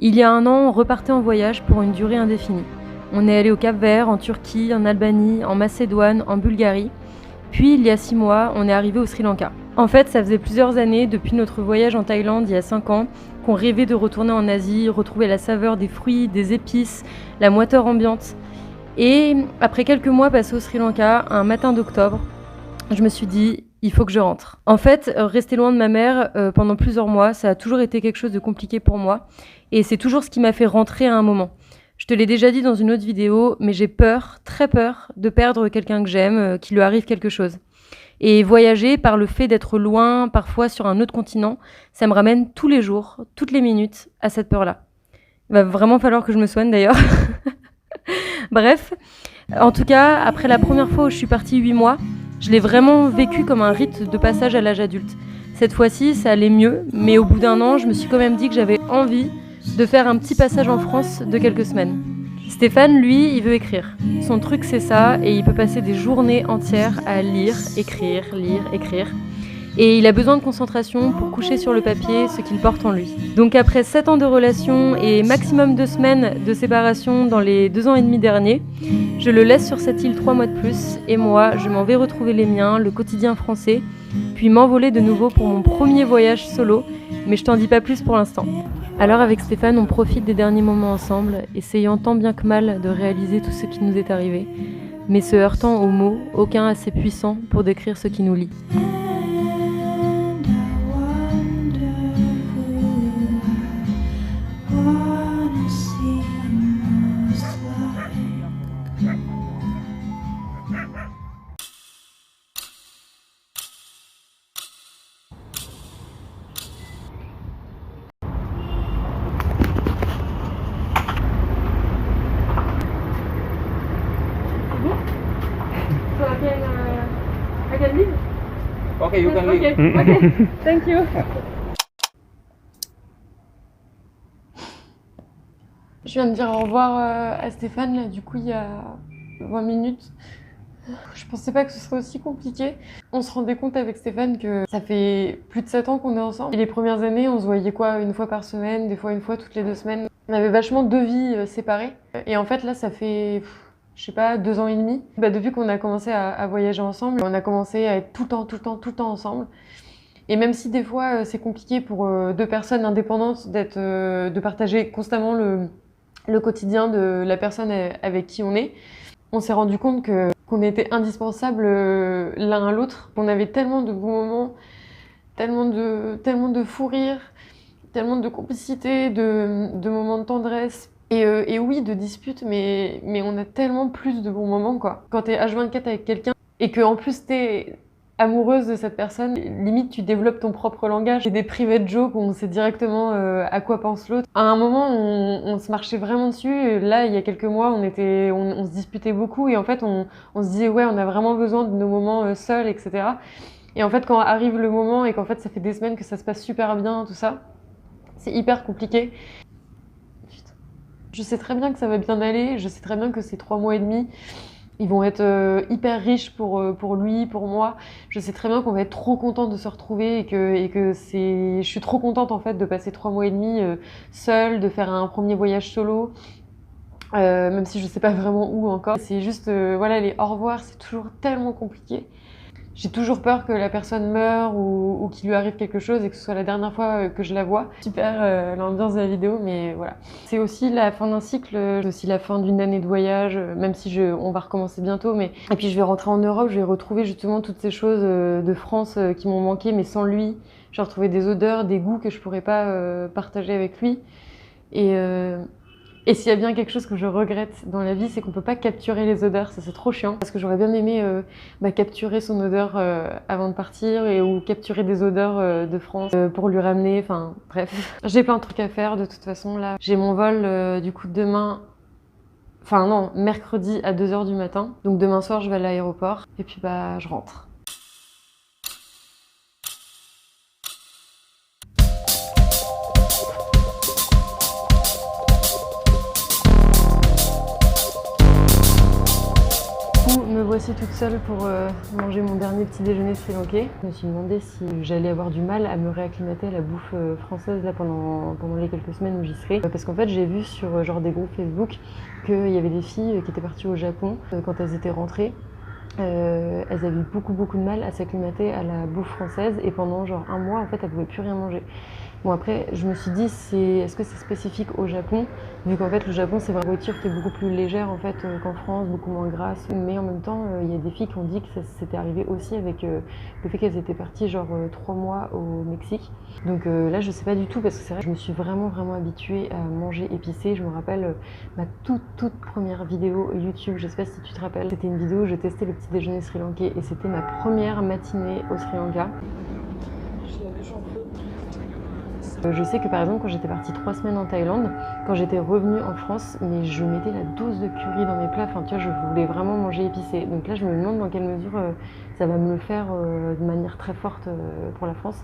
Il y a 1 an, on repartait en voyage pour une durée indéfinie. On est allé au Cap-Vert, en Turquie, en Albanie, en Macédoine, en Bulgarie. Puis, il y a 6 mois, on est arrivé au Sri Lanka. En fait, ça faisait plusieurs années, depuis notre voyage en Thaïlande il y a 5 ans, qu'on rêvait de retourner en Asie, retrouver la saveur des fruits, des épices, la moiteur ambiante. Et après quelques mois passés au Sri Lanka, un matin d'octobre, je me suis dit, il faut que je rentre. En fait, rester loin de ma mère pendant plusieurs mois, ça a toujours été quelque chose de compliqué pour moi. Et c'est toujours ce qui m'a fait rentrer à un moment. Je te l'ai déjà dit dans une autre vidéo, mais j'ai peur, très peur, de perdre quelqu'un que j'aime, qu'il lui arrive quelque chose. Et voyager, par le fait d'être loin, parfois sur un autre continent, ça me ramène tous les jours, toutes les minutes, à cette peur-là. Il va vraiment falloir que je me soigne d'ailleurs. Bref, en tout cas, après la première fois où je suis partie 8 mois, je l'ai vraiment vécu comme un rite de passage à l'âge adulte. Cette fois-ci, ça allait mieux, mais au bout d'1 an, je me suis quand même dit que j'avais envie de faire un petit passage en France de quelques semaines. Stéphane, lui, il veut écrire. Son truc, c'est ça, et il peut passer des journées entières à lire, écrire. Et il a besoin de concentration pour coucher sur le papier ce qu'il porte en lui. Donc après 7 ans de relation et maximum 2 semaines de séparation dans les 2 ans et demi derniers, je le laisse sur cette île 3 mois de plus, et moi, je m'en vais retrouver les miens, le quotidien français, puis m'envoler de nouveau pour mon premier voyage solo, mais je t'en dis pas plus pour l'instant. Alors avec Stéphane, on profite des derniers moments ensemble, essayant tant bien que mal de réaliser tout ce qui nous est arrivé, mais se heurtant aux mots, aucun assez puissant pour décrire ce qui nous lie. So I can leave? Okay, you can leave. Okay, thank you. Je viens de dire au revoir à Stéphane, là, du coup, il y a 20 minutes. Je pensais pas que ce serait aussi compliqué. On se rendait compte avec Stéphane que ça fait plus de 7 ans qu'on est ensemble. Et les premières années, on se voyait une fois par semaine, des fois une fois toutes les 2 semaines. On avait vachement 2 vies séparées. Et en fait, là, ça fait, je sais pas, 2 ans et demi. Depuis qu'on a commencé à voyager ensemble, on a commencé à être tout le temps ensemble. Et même si des fois, c'est compliqué pour 2 personnes indépendantes de partager constamment le quotidien de la personne avec qui on est, on s'est rendu compte qu'on était indispensables l'un à l'autre. On avait tellement de bons moments, tellement de fous rires, tellement de complicité, de moments de tendresse. Et oui, de disputes, mais on a tellement plus de bons moments, quoi. Quand t'es H24 avec quelqu'un et qu'en plus t'es amoureuse de cette personne, limite tu développes ton propre langage. Et des private jokes où on sait directement à quoi pense l'autre. À un moment, on se marchait vraiment dessus. Là, il y a quelques mois, on se disputait beaucoup et en fait, on se disait ouais, on a vraiment besoin de nos moments seuls, etc. Et en fait, quand arrive le moment et qu'en fait, ça fait des semaines que ça se passe super bien, tout ça, c'est hyper compliqué. Je sais très bien que ça va bien aller, je sais très bien que ces 3 mois et demi, ils vont être hyper riches pour lui, pour moi. Je sais très bien qu'on va être trop contents de se retrouver et que je suis trop contente en fait de passer 3 mois et demi seule, de faire un premier voyage solo, même si je sais pas vraiment où encore. C'est juste, voilà, les au revoir, c'est toujours tellement compliqué. J'ai toujours peur que la personne meure ou qu'il lui arrive quelque chose et que ce soit la dernière fois que je la vois. Super l'ambiance de la vidéo, mais voilà. C'est aussi la fin d'un cycle, c'est aussi la fin d'une année de voyage, même si on va recommencer bientôt. Et puis je vais rentrer en Europe, je vais retrouver justement toutes ces choses de France qui m'ont manqué, mais sans lui. Je vais retrouver des odeurs, des goûts que je pourrais pas partager avec lui. Et s'il y a bien quelque chose que je regrette dans la vie, c'est qu'on peut pas capturer les odeurs, ça c'est trop chiant. Parce que j'aurais bien aimé capturer son odeur avant de partir ou capturer des odeurs de France pour lui ramener, enfin bref. J'ai plein de trucs à faire de toute façon là. J'ai mon vol du coup demain, enfin non, mercredi à 2 h du matin. Donc demain soir je vais à l'aéroport et puis je rentre. assis toute seule pour manger mon dernier petit déjeuner sri-lankais. Je me suis demandé si j'allais avoir du mal à me réacclimater à la bouffe française là, pendant les quelques semaines où j'y serai. Parce qu'en fait j'ai vu sur genre des groupes Facebook qu'il y avait des filles qui étaient parties au Japon quand elles étaient rentrées. Elles avaient beaucoup de mal à s'acclimater à la bouffe française et pendant genre un mois en fait elles pouvaient plus rien manger. Bon après je me suis dit est-ce que c'est spécifique au Japon vu qu'en fait le Japon c'est une nourriture qui est beaucoup plus légère en fait qu'en France, beaucoup moins grasse, mais en même temps il y a des filles qui ont dit que ça s'était arrivé aussi avec le fait qu'elles étaient parties genre 3 mois au Mexique. Donc là je sais pas du tout parce que c'est vrai que je me suis vraiment habituée à manger épicé. Je me rappelle ma toute première vidéo YouTube, je sais pas si tu te rappelles, c'était une vidéo où je testais le petit déjeuner sri-lankais et c'était ma première matinée au Sri Lanka. Je sais que par exemple quand j'étais partie 3 semaines en Thaïlande, quand j'étais revenue en France, mais je mettais la dose de curry dans mes plats, enfin tu vois, je voulais vraiment manger épicé. Donc là je me demande dans quelle mesure ça va me le faire de manière très forte pour la France.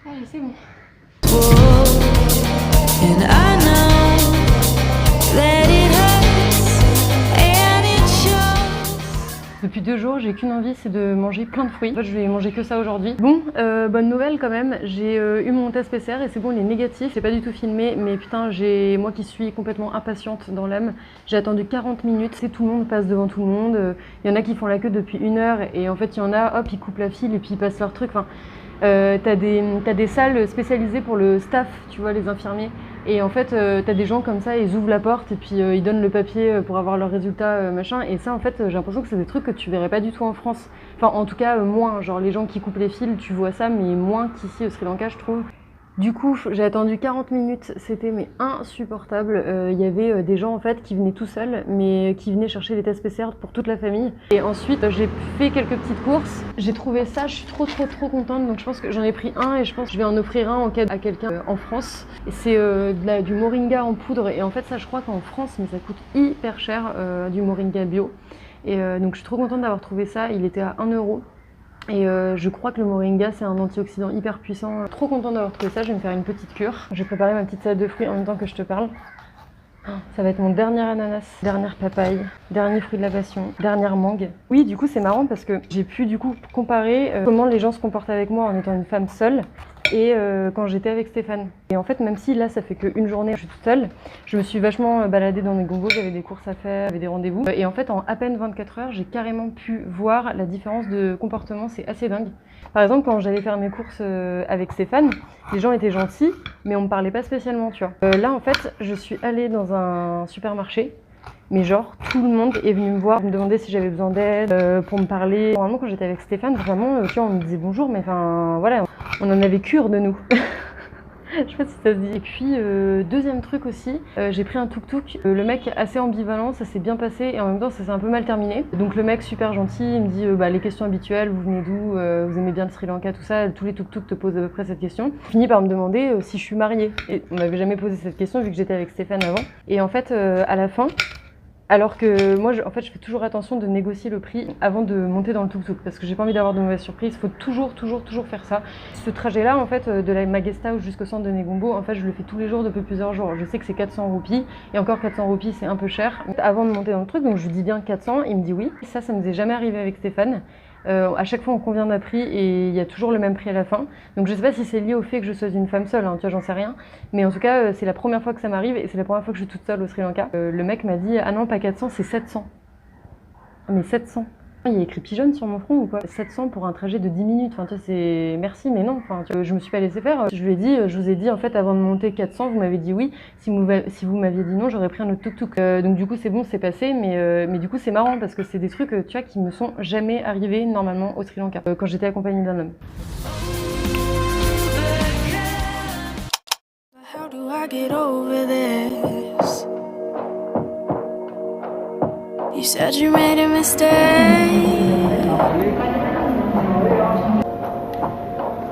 Allez, c'est bon. Depuis 2 jours, j'ai qu'une envie, c'est de manger plein de fruits. En fait, je vais manger que ça aujourd'hui. Bon, bonne nouvelle quand même, j'ai eu mon test PCR et c'est bon, il est négatif. J'ai pas du tout filmé, mais putain, moi qui suis complètement impatiente dans l'âme, j'ai attendu 40 minutes. C'est tout le monde passe devant tout le monde. Il y en a qui font la queue depuis 1 heure et en fait, il y en a, hop, ils coupent la file et puis ils passent leur truc. Enfin, t'as des salles spécialisées pour le staff, tu vois, les infirmiers. Et en fait, t'as des gens comme ça, ils ouvrent la porte et puis ils donnent le papier pour avoir leurs résultats, machin. Et ça, en fait, j'ai l'impression que c'est des trucs que tu verrais pas du tout en France. Enfin, en tout cas, moins. Genre, les gens qui coupent les fils, tu vois ça, mais moins qu'ici au Sri Lanka, je trouve. Du coup, j'ai attendu 40 minutes, c'était mais insupportable. Il y avait des gens en fait qui venaient tout seuls, mais qui venaient chercher les tests PCR pour toute la famille. Et ensuite, j'ai fait quelques petites courses. J'ai trouvé ça, je suis trop contente. Donc je pense que j'en ai pris un et je pense que je vais en offrir un en cas à quelqu'un en France. C'est du moringa en poudre et en fait ça, je crois qu'en France, mais ça coûte hyper cher du moringa bio. Et donc je suis trop contente d'avoir trouvé ça. Il était à 1 €. Et je crois que le moringa c'est un antioxydant hyper puissant. Trop contente d'avoir trouvé ça, je vais me faire une petite cure. Je vais préparer ma petite salade de fruits en même temps que je te parle. Ça va être mon dernier ananas, dernière papaye, dernier fruit de la passion, dernière mangue. Oui, du coup c'est marrant parce que j'ai pu du coup comparer comment les gens se comportent avec moi en étant une femme seule et quand j'étais avec Stéphane. Et en fait, même si là ça fait qu'une journée, je suis toute seule, je me suis vachement baladée dans mes gombos, j'avais des courses à faire, j'avais des rendez-vous. Et en fait, en à peine 24 heures, j'ai carrément pu voir la différence de comportement, c'est assez dingue. Par exemple, quand j'allais faire mes courses avec Stéphane, les gens étaient gentils, mais on me parlait pas spécialement, tu vois. Là, en fait, je suis allée dans un supermarché, mais genre, tout le monde est venu me voir, me demander si j'avais besoin d'aide, pour me parler. Normalement, quand j'étais avec Stéphane, vraiment, tu vois, on me disait bonjour, mais enfin, voilà, on en avait cure de nous. Je sais pas si ça se dit. Et puis, deuxième truc aussi, j'ai pris un tuk-tuk. Le mec assez ambivalent, ça s'est bien passé et en même temps ça s'est un peu mal terminé. Donc le mec super gentil, il me dit les questions habituelles, vous venez d'où, vous aimez bien le Sri Lanka, tout ça. Tous les tuk-tuk te posent à peu près cette question. Il finit par me demander si je suis mariée. Et on m'avait jamais posé cette question vu que j'étais avec Stéphane avant. Et en fait, à la fin, alors que moi, en fait, je fais toujours attention de négocier le prix avant de monter dans le tuk-tuk parce que j'ai pas envie d'avoir de mauvaises surprises. Il faut toujours faire ça. Ce trajet-là, en fait, de la Guest House jusqu'au centre de Negombo, en fait, je le fais tous les jours depuis plusieurs jours. Je sais que c'est 400 roupies et encore 400 roupies, c'est un peu cher. Avant de monter dans le truc, donc je lui dis bien 400, il me dit oui. Ça nous est jamais arrivé avec Stéphane. À chaque fois on convient d'un prix et il y a toujours le même prix à la fin. Donc je sais pas si c'est lié au fait que je sois une femme seule, hein, tu vois, j'en sais rien. Mais en tout cas c'est la première fois que ça m'arrive et c'est la première fois que je suis toute seule au Sri Lanka. Le mec m'a dit ah non pas 400 c'est 700. Mais 700. Il y a écrit pigeonne sur mon front ou quoi? 700 pour un trajet de 10 minutes, enfin tu vois c'est merci mais non, enfin je me suis pas laissé faire. Je vous ai dit en fait avant de monter 400, vous m'avez dit oui, si vous m'aviez dit non, j'aurais pris un autre tuk-tuk. Donc du coup c'est bon, c'est passé, mais du coup c'est marrant parce que c'est des trucs tu vois qui me sont jamais arrivés normalement au Sri Lanka quand j'étais accompagnée d'un homme. How do I get over this? You said you made a mistake.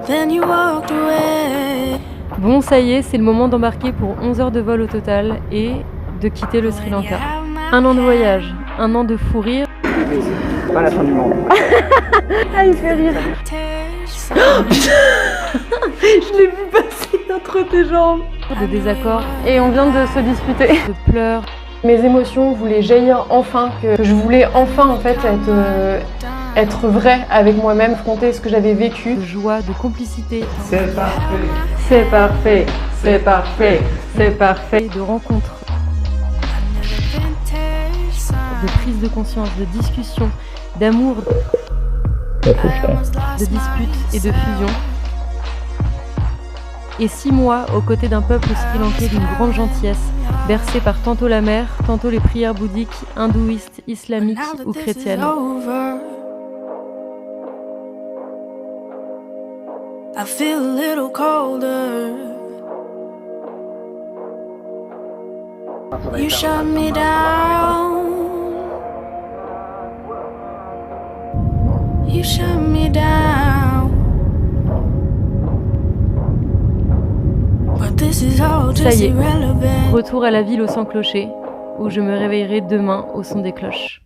Then you walked away. Bon, ça y est, c'est le moment d'embarquer pour 11 heures de vol au total et de quitter le Sri Lanka. 1 an de voyage, 1 an de fou rire. C'est pas la fin du monde. Ah, il fait rire. Oh, putain. Je l'ai vu passer entre tes jambes. De désaccords. Et on vient de se disputer. De pleurs. Mes émotions voulaient jaillir enfin, que je voulais enfin en fait être vraie avec moi-même, affronter ce que j'avais vécu. De joie, de complicité. C'est parfait. C'est parfait, c'est parfait, c'est parfait. De rencontres. De prise de conscience, de discussion, d'amour, de disputes et de fusion. Et 6 mois aux côtés d'un peuple sri-lankais d'une grande gentillesse, bercé par tantôt la mer, tantôt les prières bouddhiques, hindouistes, islamiques ou chrétiennes. I feel a little colder. You shut me down. You shut me down. But this is all just irrelevant. Retour à la ville au sang clocher, où je me réveillerai demain au son des cloches.